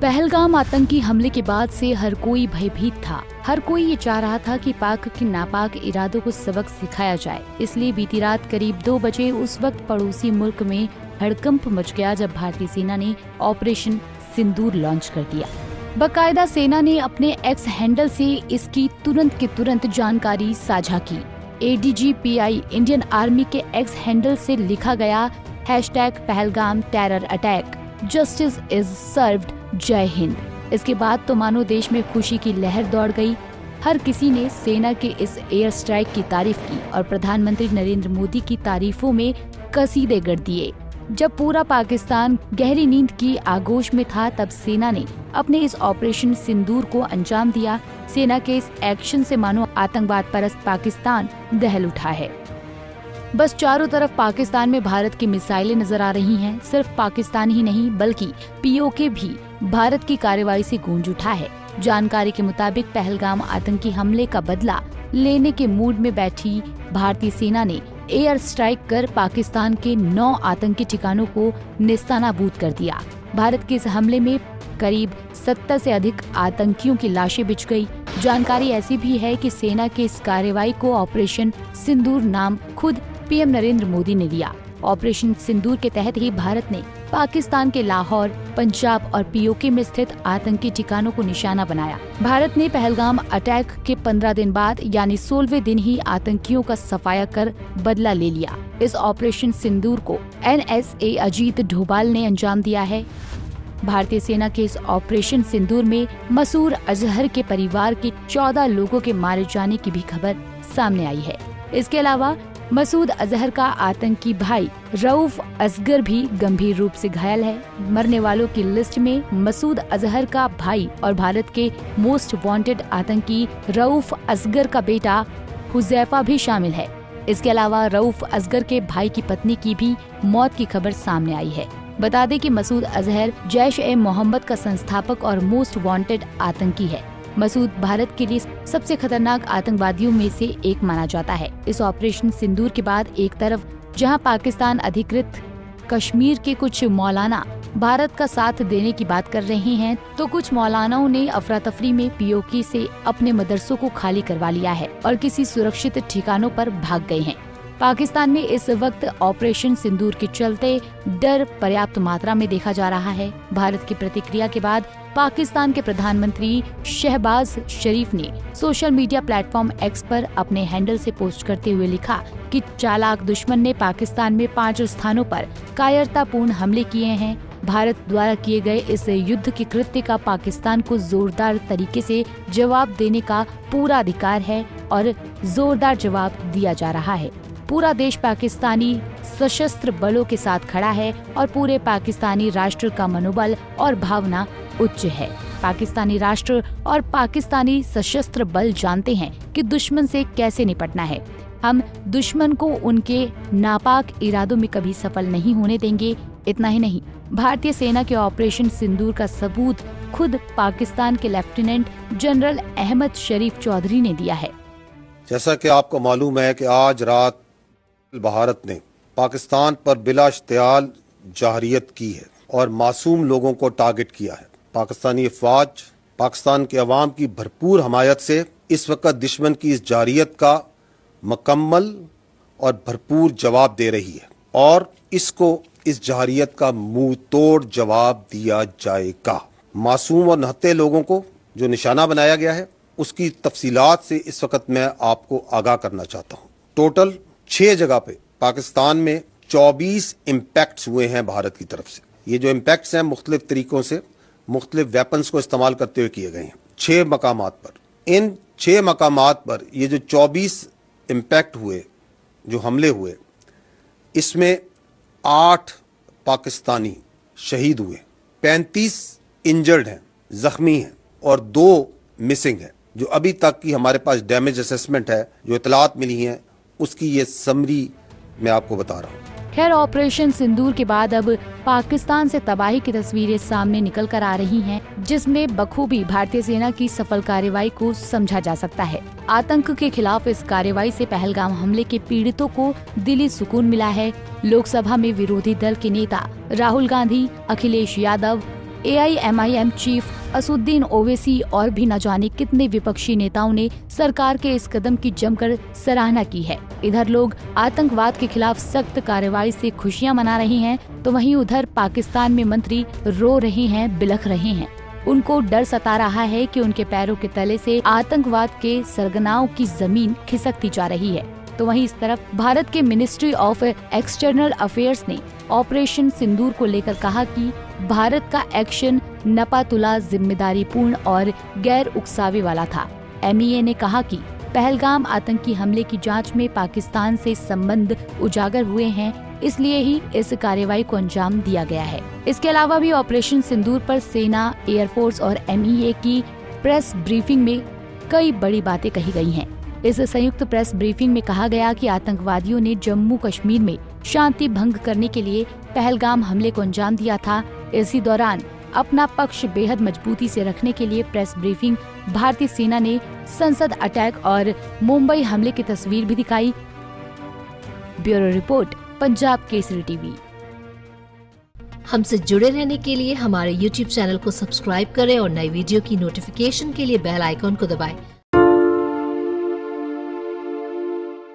पहलगाम आतंकी हमले के बाद से हर कोई भयभीत था। हर कोई ये चाह रहा था कि पाक के नापाक इरादों को सबक सिखाया जाए। इसलिए बीती रात करीब 2 बजे उस वक्त पड़ोसी मुल्क में हड़कंप मच गया जब भारतीय सेना ने ऑपरेशन सिंदूर लॉन्च कर दिया। बाकायदा सेना ने अपने एक्स हैंडल से इसकी तुरंत की तुरंत जानकारी साझा की। ADGPI इंडियन आर्मी के एक्स हैंडल से लिखा गया #Pahalgam terror attack, justice is served, जय हिंद। इसके बाद तो मानो देश में खुशी की लहर दौड़ गई। हर किसी ने सेना के इस एयर स्ट्राइक की तारीफ की और प्रधानमंत्री नरेंद्र मोदी की तारीफों में कसीदे गढ़ दिए। जब पूरा पाकिस्तान गहरी नींद की आगोश में था, तब सेना ने अपने इस ऑपरेशन सिंदूर को अंजाम दिया। सेना के इस एक्शन से मानो आतंकवाद परस्त पाकिस्तान दहल उठा है। बस चारों तरफ पाकिस्तान में भारत की मिसाइलें नजर आ रही हैं। सिर्फ पाकिस्तान ही नहीं बल्कि POK भी भारत की कार्रवाई से गूंज उठा है। जानकारी के मुताबिक पहलगाम आतंकी हमले का बदला लेने के मूड में बैठी भारतीय सेना ने एयर स्ट्राइक कर पाकिस्तान के 9 आतंकी ठिकानों को नेस्तनाबूद कर दिया। भारत के इस हमले में करीब 70 से अधिक आतंकियों की लाशें बिछ गई। जानकारी ऐसी भी है कि सेना के इस कार्रवाई को ऑपरेशन सिंदूर नाम खुद PM नरेंद्र मोदी ने दिया। ऑपरेशन सिंदूर के तहत ही भारत ने पाकिस्तान के लाहौर, पंजाब और POK में स्थित आतंकी ठिकानों को निशाना बनाया। भारत ने पहलगाम अटैक के 15 दिन बाद यानी 16वें दिन ही आतंकियों का सफाया कर बदला ले लिया। इस ऑपरेशन सिंदूर को NSA अजीत डोभाल ने अंजाम दिया है। भारतीय सेना के इस ऑपरेशन सिंदूर में मसूद अजहर के परिवार के 14 लोगों के मारे जाने की भी खबर सामने आई है। इसके अलावा मसूद अजहर का आतंकी भाई रऊफ असगर भी गंभीर रूप से घायल है। मरने वालों की लिस्ट में मसूद अजहर का भाई और भारत के मोस्ट वांटेड आतंकी रऊफ असगर का बेटा हुजैफा भी शामिल है। इसके अलावा रऊफ असगर के भाई की पत्नी की भी मौत की खबर सामने आई है। बता दें कि मसूद अजहर जैश-ए-मोहम्मद का संस्थापक और मोस्ट वांटेड आतंकी है। मसूद भारत के लिए सबसे खतरनाक आतंकवादियों में से एक माना जाता है। इस ऑपरेशन सिंदूर के बाद एक तरफ जहां पाकिस्तान अधिकृत कश्मीर के कुछ मौलाना भारत का साथ देने की बात कर रहे हैं, तो कुछ मौलानाओं ने अफरा तफरी में POK से अपने मदरसों को खाली करवा लिया है और किसी सुरक्षित ठिकानों पर भाग गए हैं। पाकिस्तान में इस वक्त ऑपरेशन सिंदूर के चलते डर पर्याप्त मात्रा में देखा जा रहा है। भारत की प्रतिक्रिया के बाद पाकिस्तान के प्रधानमंत्री शहबाज शरीफ ने सोशल मीडिया प्लेटफॉर्म X पर अपने हैंडल से पोस्ट करते हुए लिखा कि चालाक दुश्मन ने पाकिस्तान में 5 स्थानों पर कायरतापूर्ण हमले किए हैं। भारत द्वारा किए गए इस युद्ध के कृत्य का पाकिस्तान को जोरदार तरीके से जवाब देने का पूरा अधिकार है और जोरदार जवाब दिया जा रहा है। पूरा देश पाकिस्तानी सशस्त्र बलों के साथ खड़ा है और पूरे पाकिस्तानी राष्ट्र का मनोबल और भावना उच्च है। पाकिस्तानी राष्ट्र और पाकिस्तानी सशस्त्र बल जानते हैं कि दुश्मन से कैसे निपटना है। हम दुश्मन को उनके नापाक इरादों में कभी सफल नहीं होने देंगे। इतना ही नहीं, भारतीय सेना के ऑपरेशन सिंदूर का सबूत खुद पाकिस्तान के लेफ्टिनेंट जनरल अहमद शरीफ चौधरी ने दिया है। जैसा कि आपको मालूम है कि आज रात भारत ने पाकिस्तान पर बिला इश्तियाल जाहरियत की है और मासूम लोगों को टारगेट किया है। पाकिस्तानी अफवाज पाकिस्तान के अवाम की भरपूर हमायत से इस वक्त दुश्मन की इस जाहरियत का मुकम्मल और भरपूर जवाब दे रही है और इसको इस जाहरियत का मुंह तोड़ जवाब दिया जाएगा। मासूम और नहत्ते लोगों को जो निशाना बनाया गया है उसकी तफसीलात से इस वक्त मैं आपको आगाह करना चाहता हूँ। टोटल 6 जगह पे पाकिस्तान में 24 इम्पैक्ट्स हुए हैं भारत की तरफ से। ये जो इम्पैक्ट्स हैं मुख्तलिफ तरीकों से मुख्तलिफ वेपन्स को इस्तेमाल करते हुए किए गए हैं 6 मकामात पर। इन 6 मकामात पर ये जो 24 इम्पैक्ट हुए, जो हमले हुए, इसमें 8 पाकिस्तानी शहीद हुए, 35 इंजर्ड हैं, जख्मी हैं और 2 मिसिंग हैं। जो अभी तक की हमारे पास डैमेज असेसमेंट है, जो इतलात मिली हैं, उसकी ये समरी मैं आपको बता रहा हूँ। खैर, ऑपरेशन सिंदूर के बाद अब पाकिस्तान से तबाही की तस्वीरें सामने निकल कर आ रही हैं, जिसमें बखूबी भारतीय सेना की सफल कार्रवाई को समझा जा सकता है। आतंक के खिलाफ इस कार्रवाई से पहलगाम हमले के पीड़ितों को दिली सुकून मिला है। लोकसभा में विरोधी दल के नेता राहुल गांधी, अखिलेश यादव, AIMIM चीफ असुद्दीन ओवैसी और भी न जाने कितने विपक्षी नेताओं ने सरकार के इस कदम की जमकर सराहना की है। इधर लोग आतंकवाद के खिलाफ सख्त कार्रवाई से खुशियां मना रहे हैं, तो वहीं उधर पाकिस्तान में मंत्री रो रहे हैं, बिलख रहे हैं। उनको डर सता रहा है कि उनके पैरों के तले से आतंकवाद के सरगनाओं की जमीन खिसकती जा रही है। तो वहीं इस तरफ भारत के मिनिस्ट्री ऑफ एक्सटर्नल अफेयर्स ने ऑपरेशन सिंदूर को लेकर कहा कि भारत का एक्शन नपातुला, जिम्मेदारीपूर्ण और गैर उकसावे वाला था। MEA ने कहा कि पहलगाम आतंकी हमले की जांच में पाकिस्तान से संबंध उजागर हुए हैं, इसलिए ही इस कार्रवाई को अंजाम दिया गया है। इसके अलावा भी ऑपरेशन सिंदूर पर सेना, एयरफोर्स और MEA की प्रेस ब्रीफिंग में कई बड़ी बातें कही गई हैं। इस संयुक्त प्रेस ब्रीफिंग में कहा गया कि आतंकवादियों ने जम्मू कश्मीर में शांति भंग करने के लिए पहलगाम हमले को अंजाम दिया था। इसी दौरान अपना पक्ष बेहद मजबूती से रखने के लिए प्रेस ब्रीफिंग भारतीय सेना ने संसद अटैक और मुंबई हमले की तस्वीर भी दिखाई। Bureau report, Punjab Kesari TV. हमसे जुड़े रहने के लिए हमारे YouTube चैनल को सब्सक्राइब करें और नई वीडियो की नोटिफिकेशन के लिए बेल आइकॉन को दबाएं।